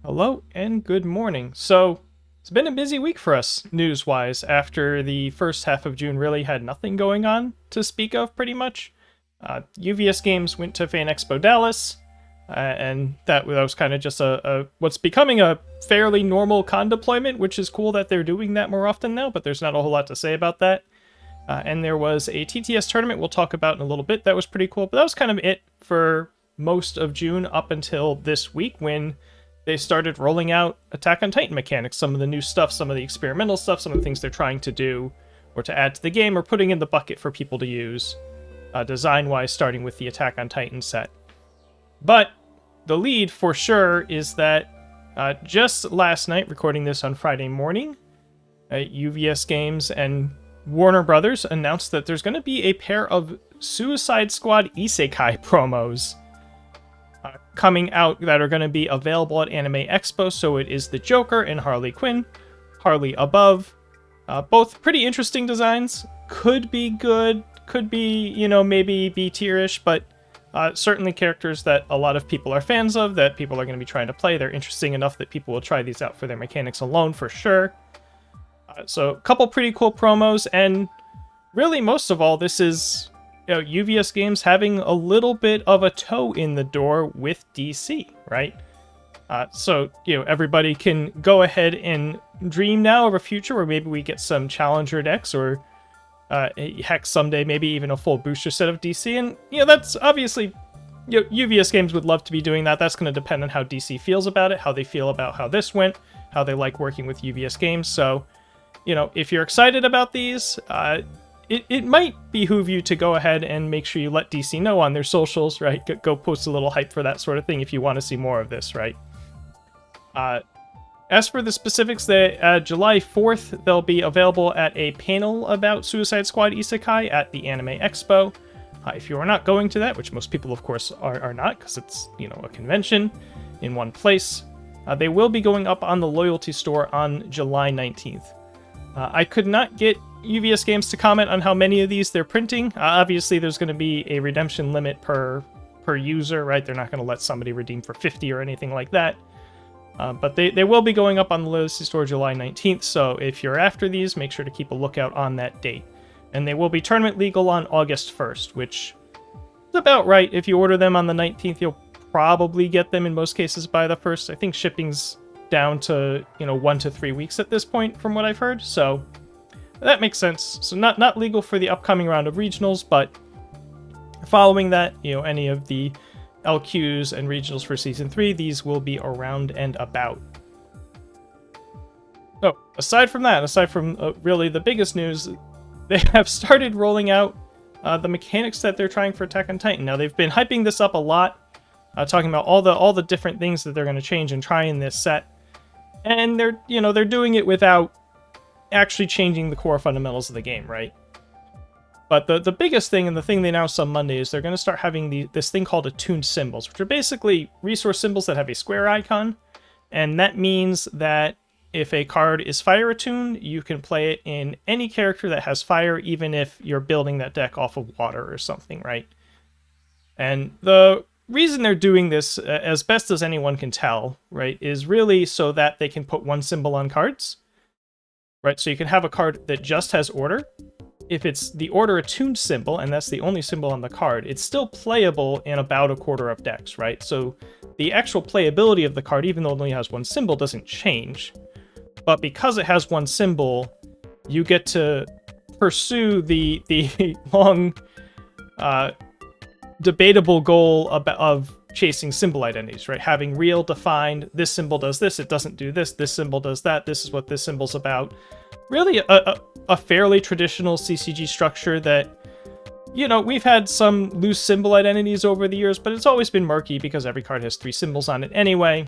Hello and good morning. So, it's been a busy week for us, news wise, after the first half of June really had nothing going on to speak of, pretty much. UVS Games went to Fan Expo Dallas, and that was kind of just what's becoming a fairly normal con deployment, which is cool that they're doing that more often now, but there's not a whole lot to say about that. And there was a TTS tournament we'll talk about in a little bit. That was pretty cool, but that was kind of it for most of June up until this week when they started rolling out Attack on Titan mechanics, some of the new stuff, some of the experimental stuff, some of the things they're trying to do or to add to the game or putting in the bucket for people to use, design-wise, starting with the Attack on Titan set. But the lead, for sure, is that just last night, recording this on Friday morning, UVS Games and Warner Brothers announced that there's going to be a pair of Suicide Squad Isekai promos coming out that are going to be available at Anime Expo. So it is the Joker and Harley Quinn, Harley above. Both pretty interesting designs. Could be good, could be, maybe B-tier-ish, but certainly characters that a lot of people are fans of, that people are going to be trying to play. They're interesting enough that people will try these out for their mechanics alone, for sure. So a couple pretty cool promos, and really most of all, this is UVS Games having a little bit of a toe in the door with DC, right? So everybody can go ahead and dream now of a future where maybe we get some Challenger decks, or heck, someday maybe even a full booster set of DC. And that's obviously, UVS Games would love to be doing that. That's going to depend on how DC feels about it, how they feel about how this went, how they like working with UVS Games. So, if you're excited about these, it might behoove you to go ahead and make sure you let DC know on their socials, right? Go post a little hype for that sort of thing if you want to see more of this, right? As for the specifics, July 4th, they'll be available at a panel about Suicide Squad Isekai at the Anime Expo. If you are not going to that, which most people, of course, are not, because it's, a convention in one place, they will be going up on the Loyalty Store on July 19th. I could not get UVS Games to comment on how many of these they're printing. Obviously, there's going to be a redemption limit per user, right? They're not going to let somebody redeem for 50 or anything like that. But they will be going up on the Loyalty Store July 19th, so if you're after these, make sure to keep a lookout on that date. And they will be tournament legal on August 1st, which is about right. If you order them on the 19th, you'll probably get them in most cases by the 1st. I think shipping's down to 1 to 3 weeks at this point, from what I've heard, so that makes sense. So not legal for the upcoming round of regionals, but following that, any of the LQs and regionals for Season 3, these will be around and about. So, aside from really the biggest news, they have started rolling out the mechanics that they're trying for Attack on Titan. Now, they've been hyping this up a lot, talking about all the different things that they're going to change and try in this set. And they're doing it without actually changing the core fundamentals of the game, right? But the biggest thing, and the thing they announced on Monday, is they're going to start having this thing called attuned symbols, which are basically resource symbols that have a square icon. And that means that if a card is fire attuned, you can play it in any character that has fire, even if you're building that deck off of water or something, right? And the reason they're doing this, as best as anyone can tell, right, is really so that they can put one symbol on cards, right? So you can have a card that just has order. If it's the order attuned symbol, and that's the only symbol on the card, it's still playable in about a quarter of decks, right? So the actual playability of the card, even though it only has one symbol, doesn't change. But because it has one symbol, you get to pursue the long, debatable goal of chasing symbol identities, right? Having real defined, this symbol does this, it doesn't do this symbol does that, this is what this symbol's about. Really a fairly traditional CCG structure that, we've had some loose symbol identities over the years, but it's always been murky because every card has 3 symbols on it anyway.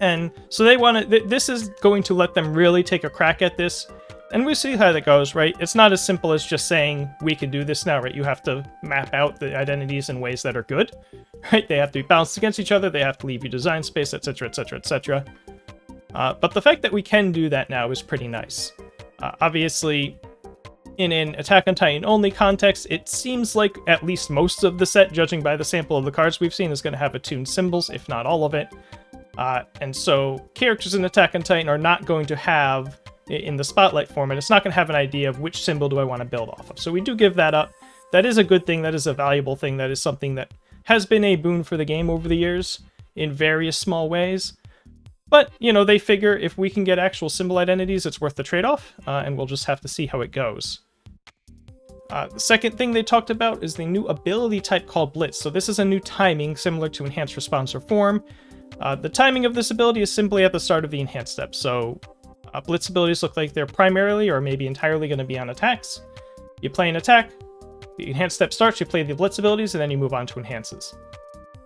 And so they want to, this is going to let them really take a crack at this. And we see how that goes, right? It's not as simple as just saying, we can do this now, right? You have to map out the identities in ways that are good, right? They have to be balanced against each other, they have to leave you design space, etc., etc., etc. But the fact that we can do that now is pretty nice. Obviously, in an Attack on Titan only context, it seems like at least most of the set, judging by the sample of the cards we've seen, is going to have attuned symbols, if not all of it. And so characters in Attack on Titan are not going to have, in the Spotlight format, it's not going to have an idea of which symbol do I want to build off of. So we do give that up. That is a good thing. That is a valuable thing. That is something that has been a boon for the game over the years in various small ways. But, they figure if we can get actual symbol identities, it's worth the trade-off, and we'll just have to see how it goes. The second thing they talked about is the new ability type called Blitz. So this is a new timing similar to Enhanced Response or Form. The timing of this ability is simply at the start of the enhanced step. So Blitz abilities look like they're primarily or maybe entirely going to be on attacks. You play an attack, the enhanced step starts, you play the Blitz abilities, and then you move on to enhances.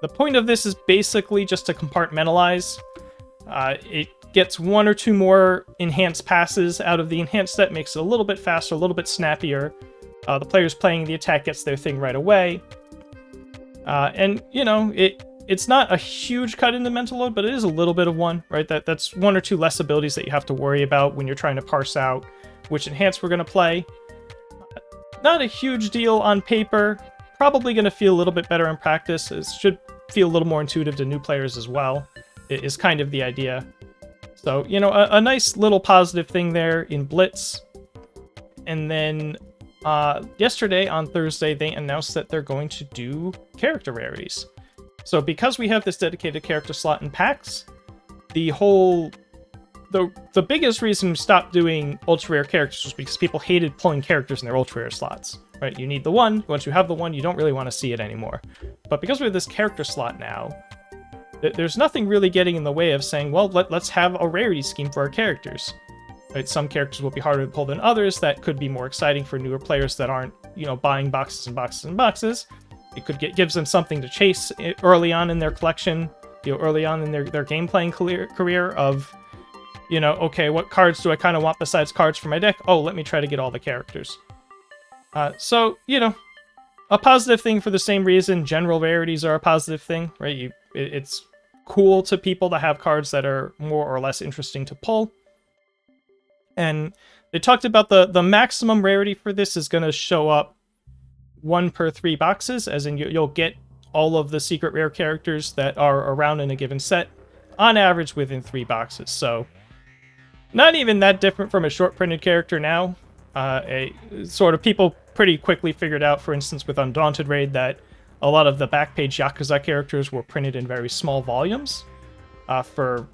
The point of this is basically just to compartmentalize. It gets one or two more enhanced passes out of the enhanced step, makes it a little bit faster, a little bit snappier. The players playing the attack gets their thing right away. And, it's not a huge cut into mental load, but it is a little bit of one, right? That's one or two less abilities that you have to worry about when you're trying to parse out which enhance we're going to play. Not a huge deal on paper. Probably going to feel a little bit better in practice. It should feel a little more intuitive to new players as well. It is kind of the idea. So, a nice little positive thing there in Blitz. And then yesterday, on Thursday, they announced that they're going to do character rarities. So because we have this dedicated character slot in packs, the biggest reason we stopped doing ultra rare characters was because people hated pulling characters in their ultra rare slots, right? You need the one. Once you have the one, you don't really want to see it anymore. But because we have this character slot now, there's nothing really getting in the way of saying, well, let's have a rarity scheme for our characters. Right? Some characters will be harder to pull than others. That could be more exciting for newer players that aren't, buying boxes and boxes and boxes. It gives them something to chase early on in their collection, early on in their game playing career of, okay, what cards do I kind of want besides cards for my deck? Oh, let me try to get all the characters. So, a positive thing for the same reason general rarities are a positive thing, right? It's cool to people to have cards that are more or less interesting to pull. And they talked about the maximum rarity for this is going to show up 1 per 3 boxes, as in you'll get all of the secret rare characters that are around in a given set, on average within 3 boxes. So, not even that different from a short printed character now. Sort of people pretty quickly figured out, for instance, with Undaunted Raid, that a lot of the backpage Yakuza characters were printed in very small volumes for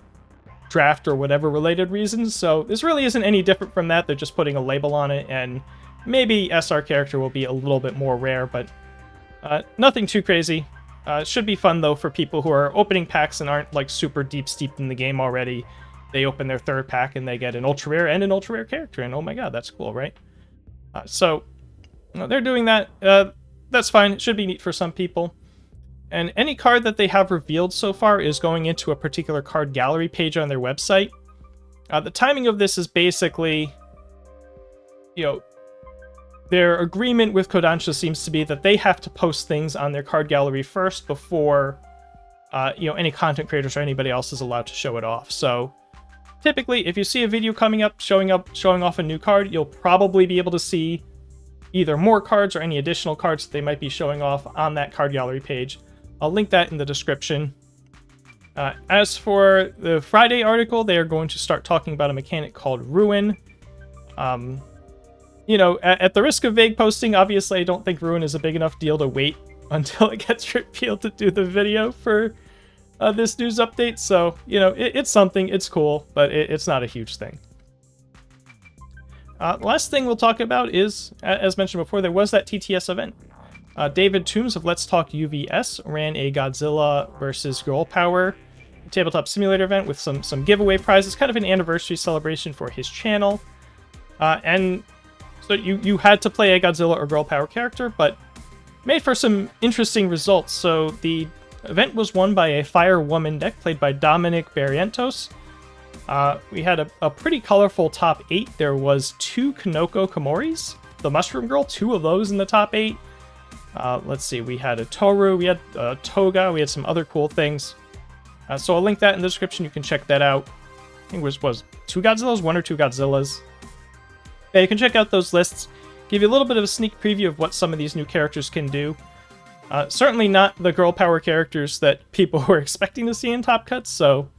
draft or whatever related reasons. So this really isn't any different from that. They're just putting a label on it, and maybe SR character will be a little bit more rare, but nothing too crazy. Should be fun, though, for people who are opening packs and aren't like super deep steeped in the game already. They open their third pack and they get an ultra rare and an ultra rare character, and oh my god, that's cool, right? So they're doing that. That's fine. It should be neat for some people. And any card that they have revealed so far is going into a particular card gallery page on their website. The timing of this is basically, their agreement with Kodansha seems to be that they have to post things on their card gallery first before, any content creators or anybody else is allowed to show it off. So typically, if you see a video coming up showing off a new card, you'll probably be able to see either more cards or any additional cards that they might be showing off on that card gallery page. I'll link that in the description. As for the Friday article, they are going to start talking about a mechanic called Ruin. At the risk of vague posting, obviously I don't think Ruin is a big enough deal to wait until it gets revealed to do the video for this news update. So, it's something, it's cool, but it's not a huge thing. Last thing we'll talk about is, as mentioned before, there was that TTS event. David Toombs of Let's Talk UVS ran a Godzilla versus Girl Power tabletop simulator event with some giveaway prizes, kind of an anniversary celebration for his channel. And so you had to play a Godzilla or Girl Power character, but made for some interesting results. So the event was won by a Fire Woman deck played by Dominic Barrientos. We had a pretty colorful top 8. There was 2 Kanoko Komoris, the Mushroom Girl, 2 of those in the top 8. Let's see, we had a Toru, we had a Toga, we had some other cool things. So I'll link that in the description, you can check that out. I think it was 2 Godzillas, 1 or 2 Godzillas. Yeah, you can check out those lists, give you a little bit of a sneak preview of what some of these new characters can do. Certainly not the girl power characters that people were expecting to see in Top Cuts, so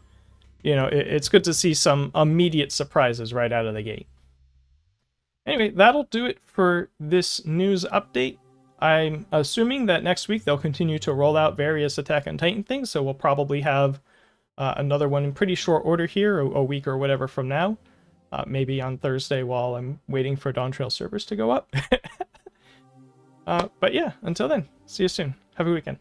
it's good to see some immediate surprises right out of the gate. Anyway, that'll do it for this news update. I'm assuming that next week they'll continue to roll out various Attack on Titan things, so we'll probably have another one in pretty short order here, a week or whatever from now. Maybe on Thursday while I'm waiting for Dawn Trail servers to go up. But yeah, until then, see you soon. Have a good weekend.